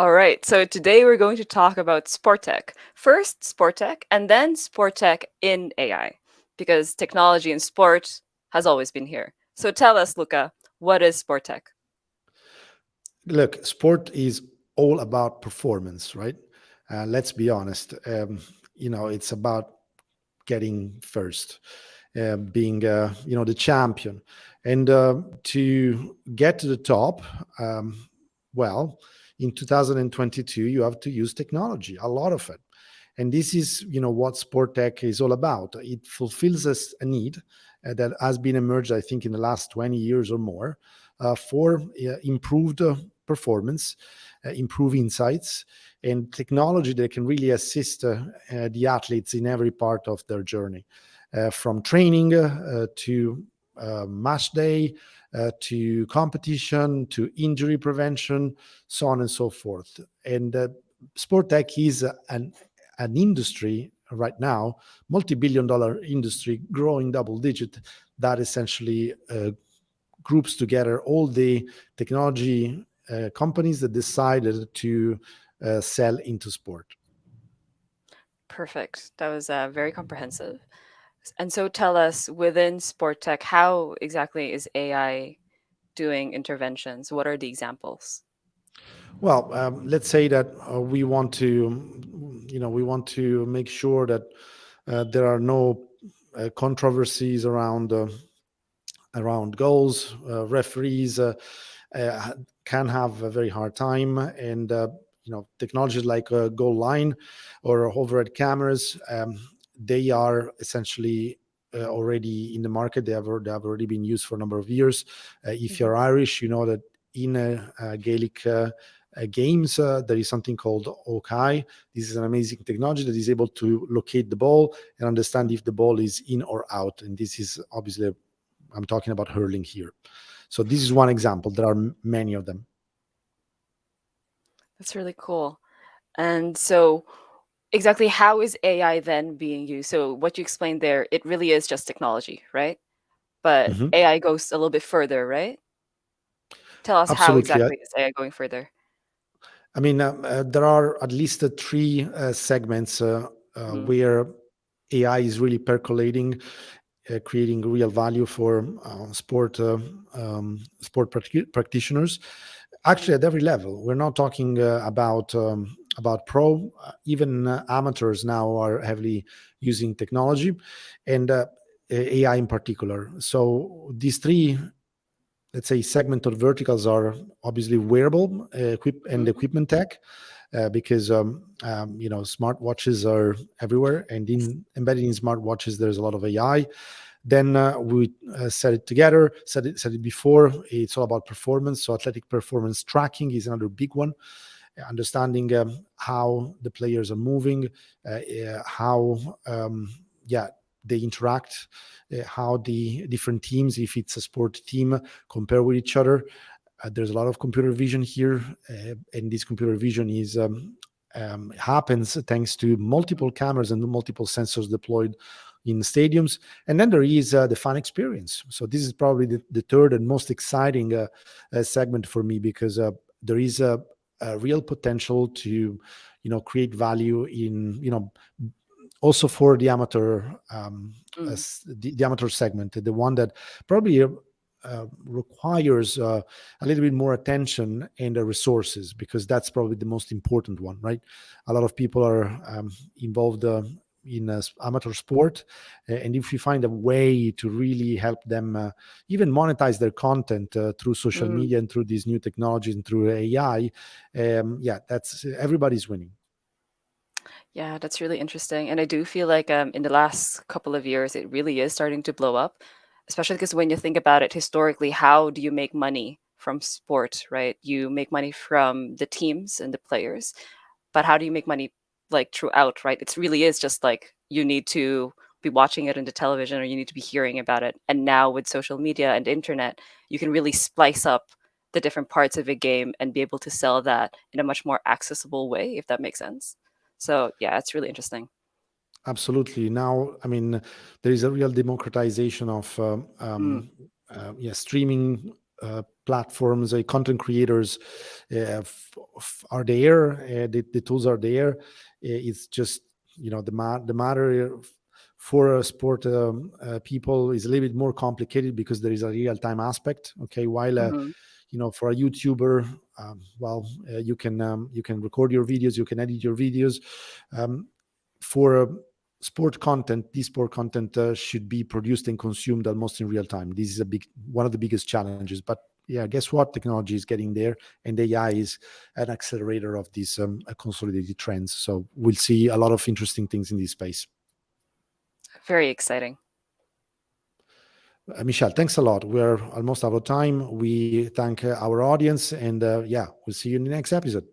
All right, so today we're going to talk about sport tech. First, sport tech, and then sport tech in AI, because technology in sport has always been here. So tell us, Luca, what is sport tech? Look, sport is all about performance, right? Let's be honest. It's about getting first, being the champion, and to get to the top. Well, in 2022, you have to use technology, a lot of it, and this is what sport tech is all about. It fulfills a need that has been emerged, I think, in the last 20 years or more, for improved performance, improve insights, and technology that can really assist the athletes in every part of their journey, from training to match day, to competition, to injury prevention, so on and so forth. And sport tech is an industry right now, multi-billion-dollar industry, growing double digit, that essentially groups together all the technology companies that decided to sell into sport. Perfect. That was very comprehensive. And so tell us, within sport tech, how exactly is AI doing interventions? What are the examples? Well, let's say that we want to make sure that there are no controversies around goals. Referees can have a very hard time, and technologies like goal line or overhead cameras, they are essentially already in the market. They have already been used for a number of years. If Hmm. you're Irish, you know that in Gaelic games, there is something called Okai. This is an amazing technology that is able to locate the ball and understand if the ball is in or out. And this is obviously, I'm talking about hurling here. So this is one example. There are many of them. That's really cool. And so, exactly how is AI then being used? So, what you explained there, it really is just technology, right? But Mhm. AI goes a little bit further, right? Tell us how Absolutely. exactly is AI going further? I mean, there are at least three segments Mm, where AI is really percolating, creating real value for sport practitioners. mm, Actually, at every level, we're not talking about pro. Even amateurs now are heavily using technology, and AI in particular. So these three, let's say, segment or verticals are obviously wearable and mhm. equipment tech, because smartwatches are everywhere, and in embedded in smartwatches there's a lot of AI. Then we said it before. It's all about performance. So athletic performance tracking is another big one. Understanding how the players are moving, how yeah they interact, how the different teams, if it's a sport team, compare with each other. There's a lot of computer vision here, and this computer vision is happens thanks to multiple cameras and multiple sensors deployed in stadiums. And then there is the fan experience. So this is probably the third and most exciting segment for me, because there is a real potential to create value in also for the amateur, Mm. the amateur segment, the one that probably requires a little bit more attention and resources, because that's probably the most important one, right? A lot of people are involved in amateur sport, and if we find a way to really help them even monetize their content through social Mm. media and through these new technologies and through AI, yeah, that's everybody's winning. Yeah, that's really interesting. And I do feel like in the last couple of years, it really is starting to blow up, especially because when you think about it historically, how do you make money from sport, right? You make money from the teams and the players, but how do you make money like throughout, right? It really is just like you need to be watching it on the television or you need to be hearing about it. And now with social media and internet, you can really splice up the different parts of a game and be able to sell that in a much more accessible way, if that makes sense. So yeah, it's really interesting. Absolutely. Now, I mean, there is a real democratization of Mm, yeah, streaming platforms, content creators are there. The tools are there. It's just, the matter for sport people is a little bit more complicated because there is a real time aspect. Okay, while Mhm. for a YouTuber, well, you can record your videos, you can edit your videos. Um, for sport content, this sport content should be produced and consumed almost in real time. This is a big one of the biggest challenges. But yeah, guess what? Technology is getting there, and AI is an accelerator of these consolidated trends. So we'll see a lot of interesting things in this space. Very exciting. Michelle, thanks a lot. We're almost out of time. We thank our audience, and yeah, we'll see you in the next episode.